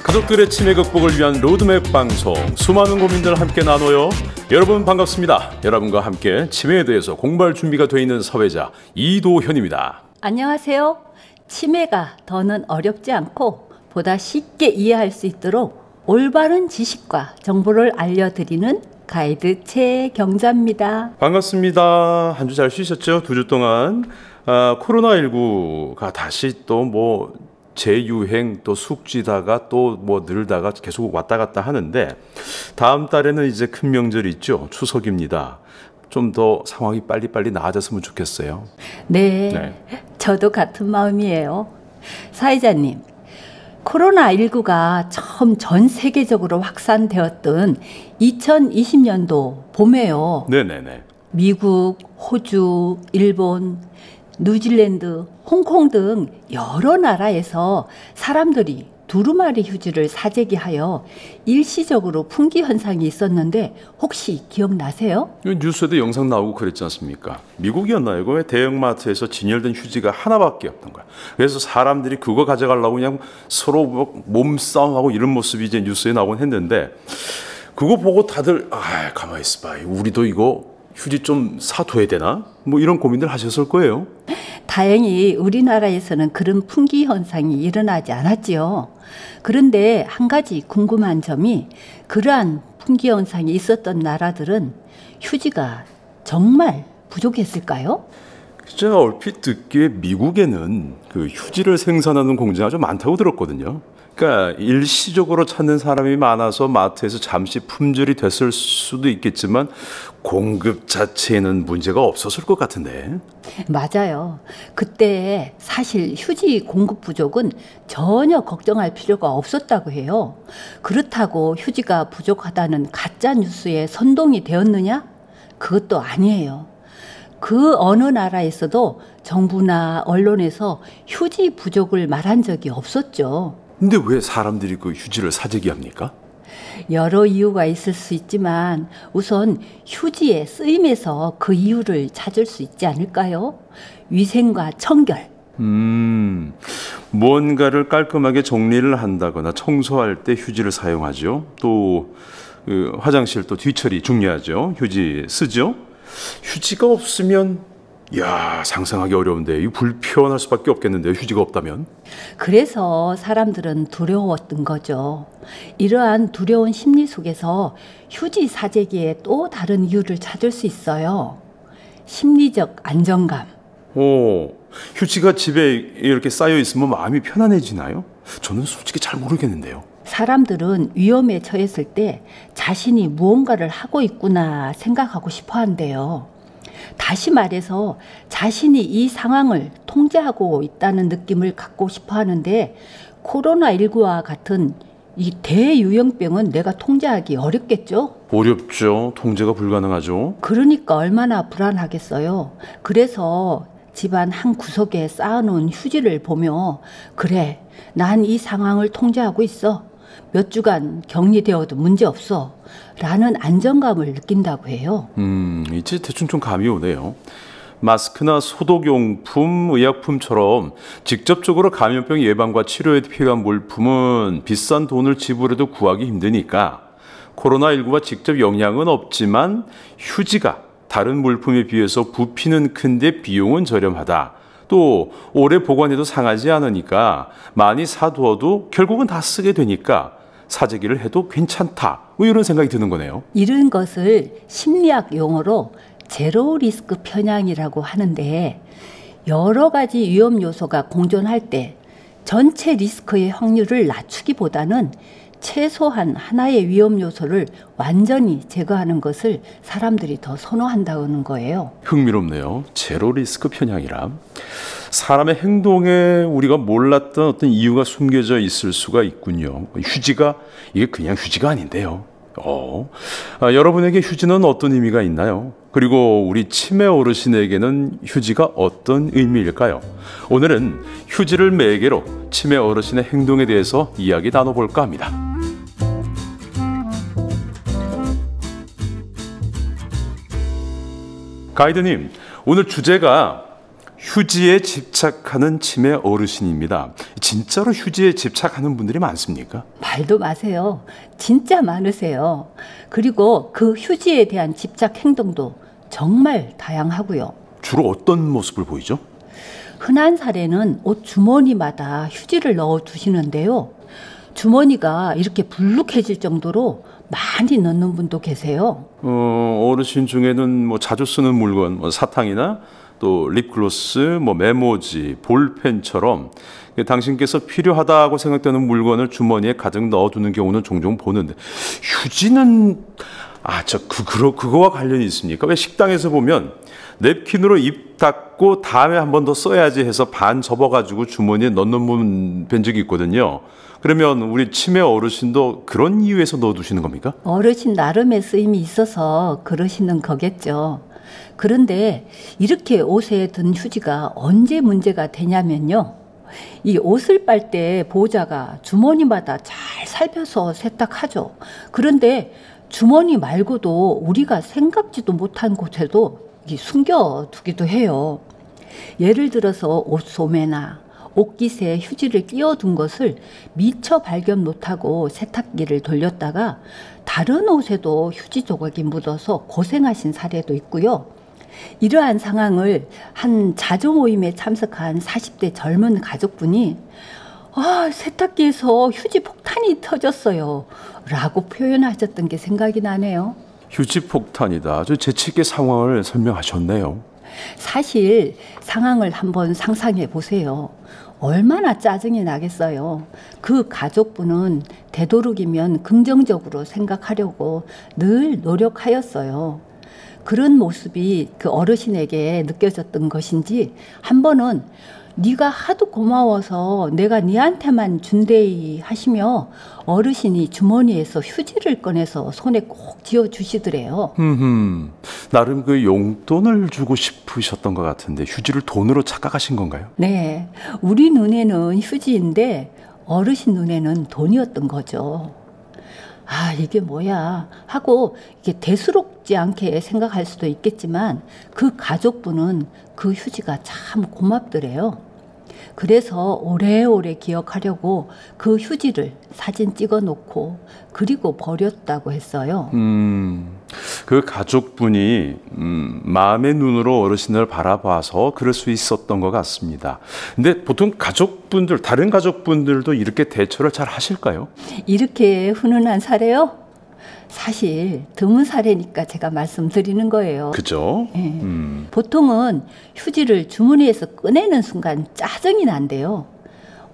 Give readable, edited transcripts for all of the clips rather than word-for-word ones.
가족들의 치매 극복을 위한 로드맵 방송, 수많은 고민들 함께 나눠요. 여러분 반갑습니다. 여러분과 함께 치매에 대해서 공부할 준비가 돼 있는 사회자 이도현입니다. 안녕하세요. 치매가 더는 어렵지 않고 보다 쉽게 이해할 수 있도록 올바른 지식과 정보를 알려드리는 가이드 최경자입니다. 반갑습니다. 한 주 잘 쉬셨죠? 2주 동안 코로나19가 다시 또 재유행, 또 숙지다가 또 늘다가 계속 왔다 갔다 하는데, 다음 달에는 이제 큰 명절이 있죠. 추석입니다. 좀 더 상황이 빨리빨리 나아졌으면 좋겠어요. 네, 저도 같은 마음이에요. 사회자님, 코로나19가 처음 전 세계적으로 확산되었던 2020년도 봄에요. 네네네. 미국, 호주, 일본, 뉴질랜드, 홍콩 등 여러 나라에서 사람들이 두루마리 휴지를 사재기하여 일시적으로 품귀 현상이 있었는데 혹시 기억나세요? 뉴스에도 영상 나오고 그랬지 않습니까? 미국이었나요? 이거 왜 대형마트에서 진열된 휴지가 하나밖에 없던 거야. 그래서 사람들이 그거 가져가려고 그냥 서로 몸싸움하고 이런 모습이 이제 뉴스에 나오곤 했는데, 그거 보고 다들 가만히 있어봐, 우리도 이거 휴지 좀 사둬야 되나? 이런 고민들 하셨을 거예요. 다행히 우리나라에서는 그런 품귀 현상이 일어나지 않았지요. 그런데 한 가지 궁금한 점이, 그러한 품귀 현상이 있었던 나라들은 휴지가 정말 부족했을까요? 제가 얼핏 듣기에 미국에는 그 휴지를 생산하는 공장이 좀 많다고 들었거든요. 그러니까 일시적으로 찾는 사람이 많아서 마트에서 잠시 품절이 됐을 수도 있겠지만 공급 자체에는 문제가 없었을 것 같은데. 맞아요. 그때 사실 휴지 공급 부족은 전혀 걱정할 필요가 없었다고 해요. 그렇다고 휴지가 부족하다는 가짜 뉴스에 선동이 되었느냐? 그것도 아니에요. 그 어느 나라에서도 정부나 언론에서 휴지 부족을 말한 적이 없었죠. 근데 왜 사람들이 그 휴지를 사재기 합니까? 여러 이유가 있을 수 있지만 우선 휴지의 쓰임에서 그 이유를 찾을 수 있지 않을까요? 위생과 청결. 뭔가를 깔끔하게 정리를 한다거나 청소할 때 휴지를 사용하죠. 또 화장실 또 뒤처리 중요하죠. 휴지 쓰죠. 휴지가 없으면 상상하기 어려운데 이 불편할 수밖에 없겠는데요. 휴지가 없다면. 그래서 사람들은 두려웠던 거죠. 이러한 두려운 심리 속에서 휴지 사재기에 또 다른 이유를 찾을 수 있어요. 심리적 안정감. 휴지가 집에 이렇게 쌓여 있으면 마음이 편안해지나요? 저는 솔직히 잘 모르겠는데요. 사람들은 위험에 처했을 때 자신이 무언가를 하고 있구나 생각하고 싶어 한대요. 다시 말해서 자신이 이 상황을 통제하고 있다는 느낌을 갖고 싶어 하는데, 코로나19와 같은 이 대유행병은 내가 통제하기 어렵겠죠? 어렵죠. 통제가 불가능하죠. 그러니까 얼마나 불안하겠어요. 그래서 집안 한 구석에 쌓아놓은 휴지를 보며, 그래, 난 이 상황을 통제하고 있어. 몇 주간 격리되어도 문제없어 라는 안정감을 느낀다고 해요. 이제 대충 좀 감이 오네요. 마스크나 소독용품, 의약품처럼 직접적으로 감염병 예방과 치료에 필요한 물품은 비싼 돈을 지불해도 구하기 힘드니까 코로나19와 직접 영향은 없지만 휴지가 다른 물품에 비해서 부피는 큰데 비용은 저렴하다. 또 오래 보관해도 상하지 않으니까 많이 사두어도 결국은 다 쓰게 되니까 사재기를 해도 괜찮다. 이런 생각이 드는 거네요. 이런 것을 심리학 용어로 제로 리스크 편향이라고 하는데, 여러 가지 위험 요소가 공존할 때 전체 리스크의 확률을 낮추기보다는 최소한 하나의 위험 요소를 완전히 제거하는 것을 사람들이 더 선호한다는 거예요. 흥미롭네요. 제로 리스크 편향이라. 사람의 행동에 우리가 몰랐던 어떤 이유가 숨겨져 있을 수가 있군요. 휴지가 이게 그냥 휴지가 아닌데요. 여러분에게 휴지는 어떤 의미가 있나요? 그리고 우리 치매 어르신에게는 휴지가 어떤 의미일까요? 오늘은 휴지를 매개로 치매 어르신의 행동에 대해서 이야기 나눠볼까 합니다. 가이드님, 오늘 주제가 휴지에 집착하는 치매 어르신입니다. 진짜로 휴지에 집착하는 분들이 많습니까? 말도 마세요. 진짜 많으세요. 그리고 그 휴지에 대한 집착 행동도 정말 다양하고요. 주로 어떤 모습을 보이죠? 흔한 사례는 옷 주머니마다 휴지를 넣어 두시는데요. 주머니가 이렇게 불룩해질 정도로 많이 넣는 분도 계세요. 어르신 중에는 뭐 자주 쓰는 물건, 뭐 사탕이나 또 립글로스, 뭐 메모지, 볼펜처럼 당신께서 필요하다고 생각되는 물건을 주머니에 가득 넣어두는 경우는 종종 보는데 휴지는 그거와 관련이 있습니까? 왜 식당에서 보면 냅킨으로 입 닦고 다음에 한 번 더 써야지 해서 반 접어가지고 주머니에 넣는 분 뵌 적이 있거든요. 그러면 우리 치매 어르신도 그런 이유에서 넣어두시는 겁니까? 어르신 나름의 쓰임이 있어서 그러시는 거겠죠. 그런데 이렇게 옷에 든 휴지가 언제 문제가 되냐면요. 이 옷을 빨 때 보호자가 주머니마다 잘 살펴서 세탁하죠. 그런데 주머니 말고도 우리가 생각지도 못한 곳에도 숨겨두기도 해요. 예를 들어서 옷 소매나 옷깃에 휴지를 끼워둔 것을 미처 발견 못하고 세탁기를 돌렸다가 다른 옷에도 휴지 조각이 묻어서 고생하신 사례도 있고요. 이러한 상황을 한 자조 모임에 참석한 40대 젊은 가족분이 세탁기에서 휴지 폭탄이 터졌어요 라고 표현하셨던 게 생각이 나네요. 휴지 폭탄이다. 아주 재치있게 상황을 설명하셨네요. 사실 상황을 한번 상상해 보세요. 얼마나 짜증이 나겠어요. 그 가족분은 되도록이면 긍정적으로 생각하려고 늘 노력하였어요. 그런 모습이 그 어르신에게 느껴졌던 것인지 한 번은 네가 하도 고마워서 내가 네한테만 준대이 하시며 어르신이 주머니에서 휴지를 꺼내서 손에 꼭 쥐어주시더래요. 나름 그 용돈을 주고 싶으셨던 것 같은데 휴지를 돈으로 착각하신 건가요? 네, 우리 눈에는 휴지인데 어르신 눈에는 돈이었던 거죠. 이게 뭐야 하고 이게 대수롭지 않게 생각할 수도 있겠지만 그 가족분은 그 휴지가 참 고맙더래요. 그래서 오래오래 기억하려고 그 휴지를 사진 찍어 놓고 그리고 버렸다고 했어요. 그 가족분이 마음의 눈으로 어르신을 바라봐서 그럴 수 있었던 것 같습니다. 근데 보통 가족분들, 다른 가족분들도 이렇게 대처를 잘 하실까요? 이렇게 훈훈한 사례요? 사실 드문 사례니까 제가 말씀드리는 거예요. 그죠? 네. 보통은 휴지를 주머니에서 꺼내는 순간 짜증이 난대요.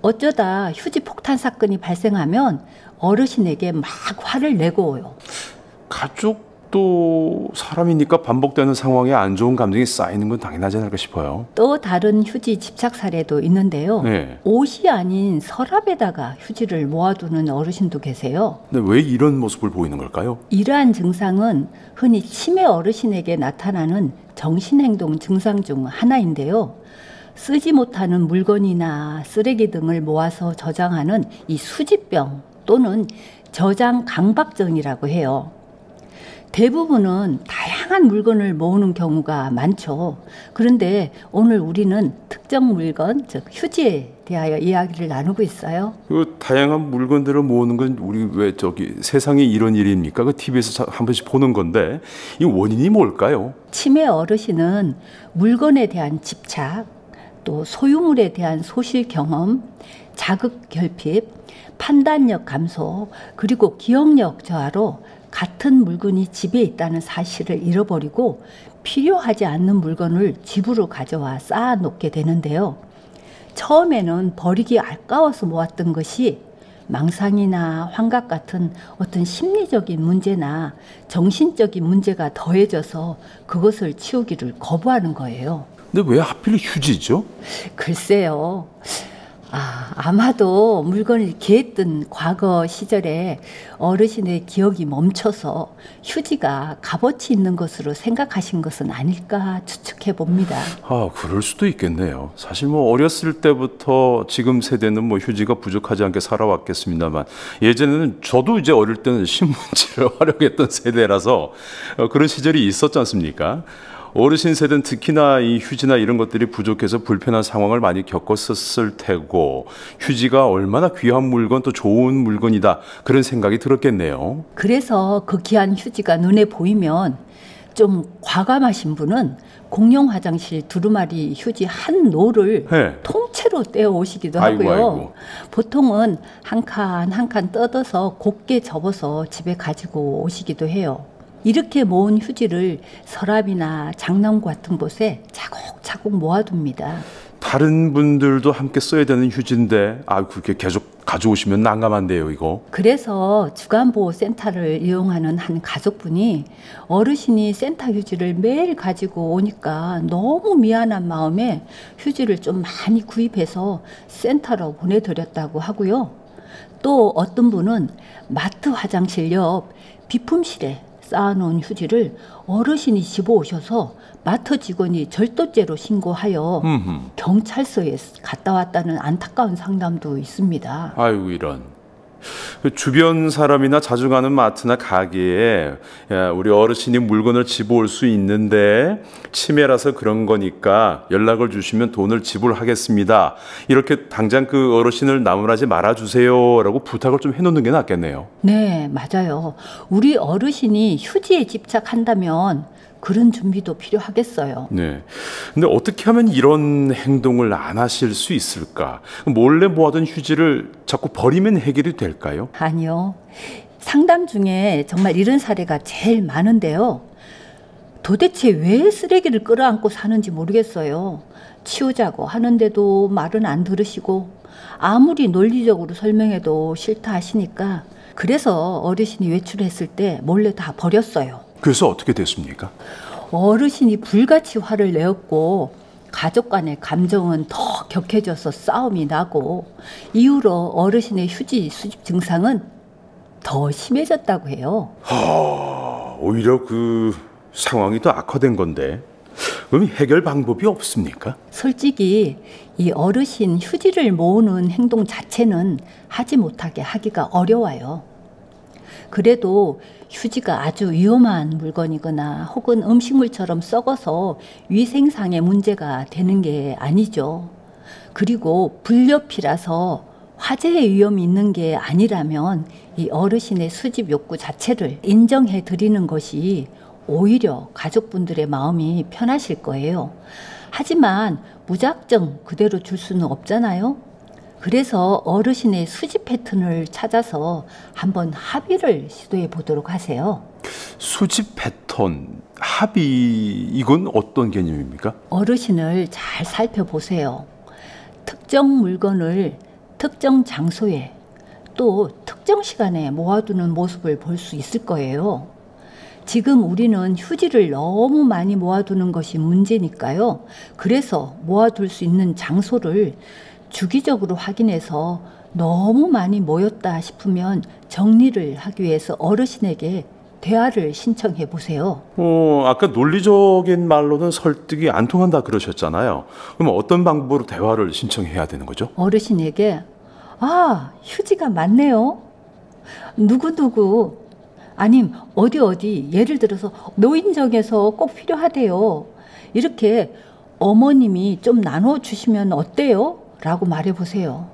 어쩌다 휴지 폭탄 사건이 발생하면 어르신에게 막 화를 내고 오요. 가족도 사람이니까 반복되는 상황에 안 좋은 감정이 쌓이는 건 당연하지 않을까 싶어요. 또 다른 휴지 집착 사례도 있는데요. 네. 옷이 아닌 서랍에다가 휴지를 모아두는 어르신도 계세요. 근데 왜 이런 모습을 보이는 걸까요? 이러한 증상은 흔히 치매 어르신에게 나타나는 정신행동 증상 중 하나인데요. 쓰지 못하는 물건이나 쓰레기 등을 모아서 저장하는 이 수집병 또는 저장 강박증이라고 해요. 대부분은 다양한 물건을 모으는 경우가 많죠. 그런데 오늘 우리는 특정 물건, 즉 휴지에 대하여 이야기를 나누고 있어요. 그 다양한 물건들을 모으는 건 우리 왜 세상에 이런 일입니까? 그 TV에서 한 번씩 보는 건데 이 원인이 뭘까요? 치매 어르신은 물건에 대한 집착, 또 소유물에 대한 소실 경험, 자극 결핍, 판단력 감소, 그리고 기억력 저하로 같은 물건이 집에 있다는 사실을 잃어버리고 필요하지 않는 물건을 집으로 가져와 쌓아놓게 되는데요. 처음에는 버리기 아까워서 모았던 것이 망상이나 환각 같은 어떤 심리적인 문제나 정신적인 문제가 더해져서 그것을 치우기를 거부하는 거예요. 근데 왜 하필 휴지죠? 글쎄요. 아마도 물건을 개했던 과거 시절에 어르신의 기억이 멈춰서 휴지가 값어치 있는 것으로 생각하신 것은 아닐까 추측해 봅니다. 그럴 수도 있겠네요. 사실 뭐 어렸을 때부터 지금 세대는 뭐 휴지가 부족하지 않게 살아왔겠습니다만 예전에는 저도 이제 어릴 때는 신문지를 활용했던 세대라서 그런 시절이 있었지 않습니까? 어르신 세대는 특히나 이 휴지나 이런 것들이 부족해서 불편한 상황을 많이 겪었었을 테고 휴지가 얼마나 귀한 물건 또 좋은 물건이다 그런 생각이 들었겠네요. 그래서 그 귀한 휴지가 눈에 보이면 좀 과감하신 분은 공용 화장실 두루마리 휴지 한 롤을 네. 통째로 떼어 오시기도 아이고, 하고요. 아이고. 보통은 한 칸 한 칸 뜯어서 곱게 접어서 집에 가지고 오시기도 해요. 이렇게 모은 휴지를 서랍이나 장롱 같은 곳에 차곡차곡 모아둡니다. 다른 분들도 함께 써야 되는 휴지인데 그렇게 계속 가져오시면 난감한데요, 이거. 그래서 주간보호센터를 이용하는 한 가족분이 어르신이 센터 휴지를 매일 가지고 오니까 너무 미안한 마음에 휴지를 좀 많이 구입해서 센터로 보내드렸다고 하고요. 또 어떤 분은 마트 화장실 옆 비품실에 쌓아놓은 휴지를 어르신이 집어오셔서 마트 직원이 절도죄로 신고하여 경찰서에 갔다 왔다는 안타까운 상담도 있습니다. 아이고 이런. 주변 사람이나 자주 가는 마트나 가게에 우리 어르신이 물건을 집어올 수 있는데 치매라서 그런 거니까 연락을 주시면 돈을 지불하겠습니다. 이렇게 당장 그 어르신을 나무라지 말아주세요라고 부탁을 좀 해놓는 게 낫겠네요. 네, 맞아요. 우리 어르신이 휴지에 집착한다면 그런 준비도 필요하겠어요. 네. 근데 어떻게 하면 이런 행동을 안 하실 수 있을까? 몰래 모아둔 휴지를 자꾸 버리면 해결이 될까요? 아니요. 상담 중에 정말 이런 사례가 제일 많은데요. 도대체 왜 쓰레기를 끌어안고 사는지 모르겠어요. 치우자고 하는데도 말은 안 들으시고 아무리 논리적으로 설명해도 싫다 하시니까 그래서 어르신이 외출했을 때 몰래 다 버렸어요. 그래서 어떻게 됐습니까? 어르신이 불같이 화를 내었고 가족 간의 감정은 더 격해져서 싸움이 나고 이후로 어르신의 휴지 수집 증상은 더 심해졌다고 해요. 오히려 그 상황이 더 악화된 건데 그럼 해결 방법이 없습니까? 솔직히 이 어르신 휴지를 모으는 행동 자체는 하지 못하게 하기가 어려워요. 그래도 휴지가 아주 위험한 물건이거나 혹은 음식물처럼 썩어서 위생상의 문제가 되는 게 아니죠. 그리고 불렵이라서 화재의 위험이 있는 게 아니라면 이 어르신의 수집 욕구 자체를 인정해 드리는 것이 오히려 가족분들의 마음이 편하실 거예요. 하지만 무작정 그대로 줄 수는 없잖아요. 그래서 어르신의 수집 패턴을 찾아서 한번 합의를 시도해 보도록 하세요. 수집 패턴, 합의 이건 어떤 개념입니까? 어르신을 잘 살펴보세요. 특정 물건을 특정 장소에 또 특정 시간에 모아두는 모습을 볼 수 있을 거예요. 지금 우리는 휴지를 너무 많이 모아두는 것이 문제니까요. 그래서 모아둘 수 있는 장소를 주기적으로 확인해서 너무 많이 모였다 싶으면 정리를 하기 위해서 어르신에게 대화를 신청해 보세요. 아까 논리적인 말로는 설득이 안 통한다 그러셨잖아요. 그럼 어떤 방법으로 대화를 신청해야 되는 거죠? 어르신에게 휴지가 많네요. 누구누구 아님 어디 예를 들어서 노인정에서 꼭 필요하대요. 이렇게 어머님이 좀 나눠주시면 어때요? 라고 말해보세요.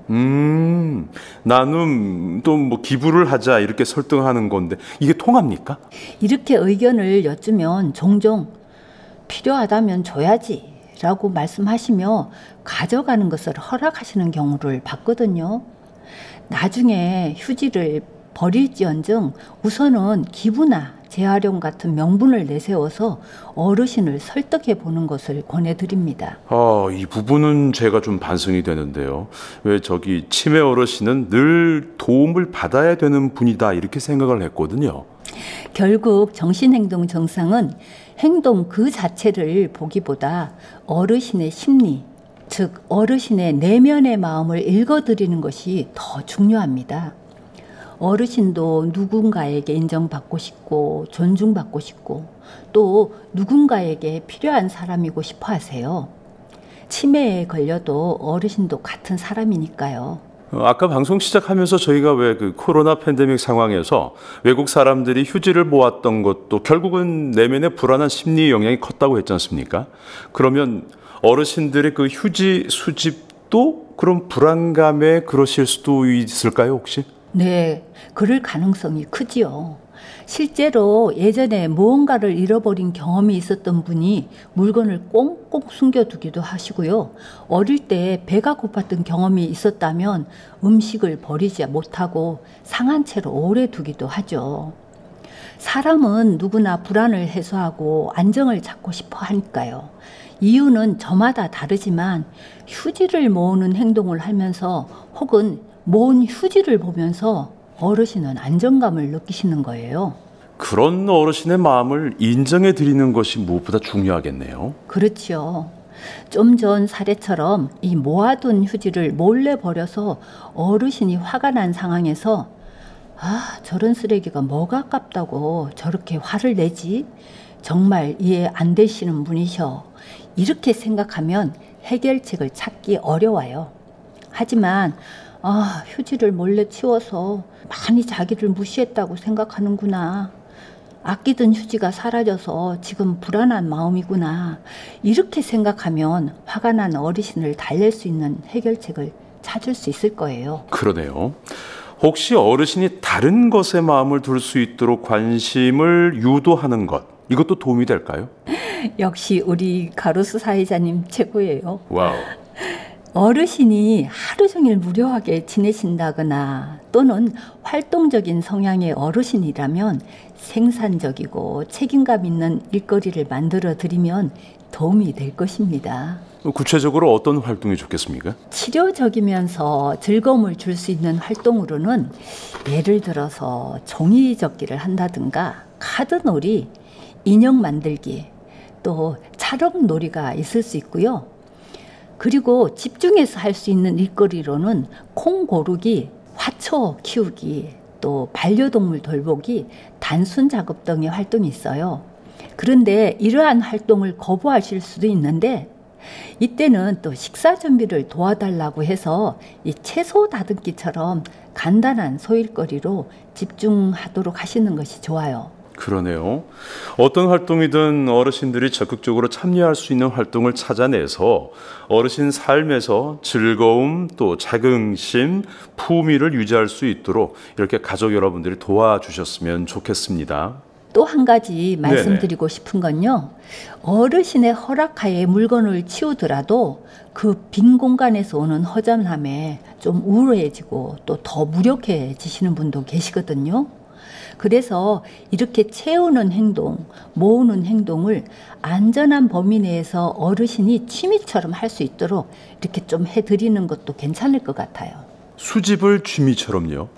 나눔 또 뭐 기부를 하자 이렇게 설득하는 건데 이게 통합니까? 이렇게 의견을 여쭈면 종종 필요하다면 줘야지 라고 말씀하시며 가져가는 것을 허락하시는 경우를 봤거든요. 나중에 휴지를 버릴지언정 우선은 기부나 재활용 같은 명분을 내세워서 어르신을 설득해 보는 것을 권해드립니다. 이 부분은 제가 좀 반성이 되는데요. 왜 저기 치매 어르신은 늘 도움을 받아야 되는 분이다 이렇게 생각을 했거든요. 결국 정신행동 증상은 행동 그 자체를 보기보다 어르신의 심리, 즉 어르신의 내면의 마음을 읽어드리는 것이 더 중요합니다. 어르신도 누군가에게 인정받고 싶고 존중받고 싶고 또 누군가에게 필요한 사람이고 싶어 하세요. 치매에 걸려도 어르신도 같은 사람이니까요. 아까 방송 시작하면서 저희가 왜 그 코로나 팬데믹 상황에서 외국 사람들이 휴지를 모았던 것도 결국은 내면의 불안한 심리 영향이 컸다고 했지 않습니까? 그러면 어르신들의 그 휴지 수집도 그런 불안감에 그러실 수도 있을까요, 혹시? 네, 그럴 가능성이 크지요. 실제로 예전에 무언가를 잃어버린 경험이 있었던 분이 물건을 꽁꽁 숨겨두기도 하시고요. 어릴 때 배가 고팠던 경험이 있었다면 음식을 버리지 못하고 상한 채로 오래 두기도 하죠. 사람은 누구나 불안을 해소하고 안정을 찾고 싶어 하니까요. 이유는 저마다 다르지만 휴지를 모으는 행동을 하면서 혹은 모은 휴지를 보면서 어르신은 안정감을 느끼시는 거예요. 그런 어르신의 마음을 인정해 드리는 것이 무엇보다 중요하겠네요. 그렇지요. 좀 전 사례처럼 이 모아둔 휴지를 몰래 버려서 어르신이 화가 난 상황에서 저런 쓰레기가 뭐가 아깝다고 저렇게 화를 내지? 정말 이해 안 되시는 분이셔. 이렇게 생각하면 해결책을 찾기 어려워요. 하지만 휴지를 몰래 치워서 많이 자기를 무시했다고 생각하는구나. 아끼던 휴지가 사라져서 지금 불안한 마음이구나. 이렇게 생각하면 화가 난 어르신을 달랠 수 있는 해결책을 찾을 수 있을 거예요. 그러네요. 혹시 어르신이 다른 것에 마음을 둘 수 있도록 관심을 유도하는 것, 이것도 도움이 될까요? 역시 우리 가로수 사회자님 최고예요. 와우. 어르신이 하루 종일 무료하게 지내신다거나 또는 활동적인 성향의 어르신이라면 생산적이고 책임감 있는 일거리를 만들어 드리면 도움이 될 것입니다. 구체적으로 어떤 활동이 좋겠습니까? 치료적이면서 즐거움을 줄 수 있는 활동으로는 예를 들어서 종이접기를 한다든가 카드놀이, 인형 만들기, 또 차력놀이가 있을 수 있고요. 그리고 집중해서 할 수 있는 일거리로는 콩 고르기, 화초 키우기, 또 반려동물 돌보기, 단순 작업 등의 활동이 있어요. 그런데 이러한 활동을 거부하실 수도 있는데 이때는 또 식사 준비를 도와달라고 해서 이 채소 다듬기처럼 간단한 소일거리로 집중하도록 하시는 것이 좋아요. 그러네요. 어떤 활동이든 어르신들이 적극적으로 참여할 수 있는 활동을 찾아내서 어르신 삶에서 즐거움, 또 자긍심, 품위를 유지할 수 있도록 이렇게 가족 여러분들이 도와주셨으면 좋겠습니다. 또 한 가지 말씀드리고 싶은 건요. 어르신의 허락하에 물건을 치우더라도 그 빈 공간에서 오는 허전함에 좀 우울해지고 또 더 무력해지시는 분도 계시거든요. 그래서 이렇게 채우는 행동, 모으는 행동을 안전한 범위 내에서 어르신이 취미처럼 할 수 있도록 이렇게 좀 해드리는 것도 괜찮을 것 같아요. 수집을 취미처럼요?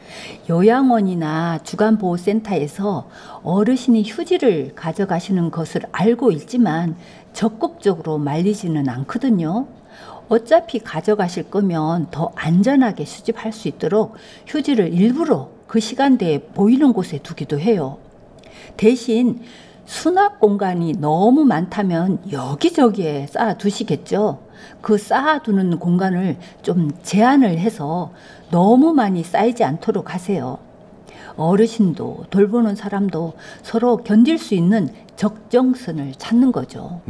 요양원이나 주간보호센터에서 어르신이 휴지를 가져가시는 것을 알고 있지만 적극적으로 말리지는 않거든요. 어차피 가져가실 거면 더 안전하게 수집할 수 있도록 휴지를 일부러 그 시간대에 보이는 곳에 두기도 해요. 대신 수납 공간이 너무 많다면 여기저기에 쌓아두시겠죠. 그 쌓아두는 공간을 좀 제한을 해서 너무 많이 쌓이지 않도록 하세요. 어르신도 돌보는 사람도 서로 견딜 수 있는 적정선을 찾는 거죠.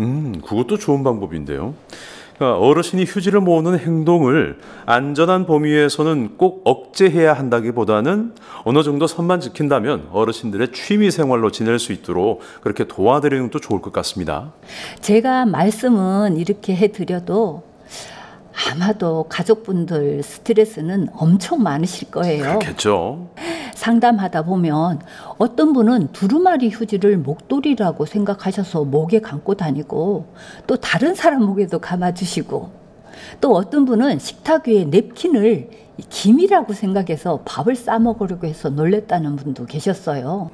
그것도 좋은 방법인데요. 그러니까 어르신이 휴지를 모으는 행동을 안전한 범위에서는 꼭 억제해야 한다기보다는 어느 정도 선만 지킨다면 어르신들의 취미 생활로 지낼 수 있도록 그렇게 도와드리는 것도 좋을 것 같습니다. 제가 말씀은 이렇게 해드려도 아마도 가족분들 스트레스는 엄청 많으실 거예요. 그렇겠죠. 상담하다 보면 어떤 분은 두루마리 휴지를 목도리라고 생각하셔서 목에 감고 다니고 또 다른 사람 목에도 감아주시고 또 어떤 분은 식탁 위에 냅킨을 김이라고 생각해서 밥을 싸먹으려고 해서 놀랬다는 분도 계셨어요.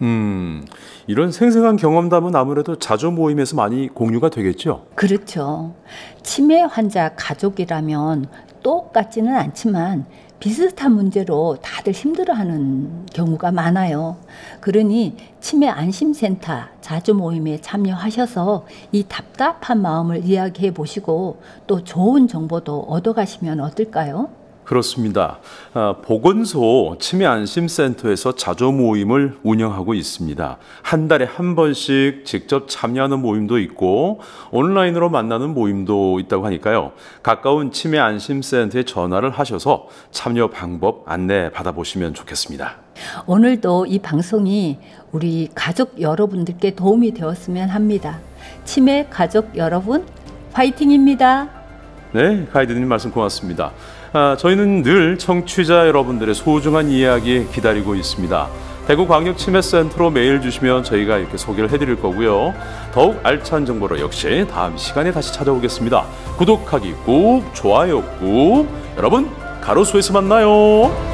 이런 생생한 경험담은 아무래도 자조 모임에서 많이 공유가 되겠죠? 그렇죠. 치매 환자 가족이라면 똑같지는 않지만 비슷한 문제로 다들 힘들어하는 경우가 많아요. 그러니 치매 안심센터 자조 모임에 참여하셔서 이 답답한 마음을 이야기해 보시고 또 좋은 정보도 얻어가시면 어떨까요? 그렇습니다. 보건소 치매안심센터에서 자조 모임을 운영하고 있습니다. 한 달에 한 번씩 직접 참여하는 모임도 있고 온라인으로 만나는 모임도 있다고 하니까요. 가까운 치매안심센터에 전화를 하셔서 참여 방법 안내 받아보시면 좋겠습니다. 오늘도 이 방송이 우리 가족 여러분들께 도움이 되었으면 합니다. 치매 가족 여러분, 화이팅입니다. 네, 가이드님 말씀 고맙습니다. 저희는 늘 청취자 여러분들의 소중한 이야기 기다리고 있습니다. 대구광역치매센터로 메일 주시면 저희가 이렇게 소개를 해드릴 거고요. 더욱 알찬 정보로 역시 다음 시간에 다시 찾아오겠습니다. 구독하기 꾹, 좋아요 꾹. 여러분, 가로수에서 만나요.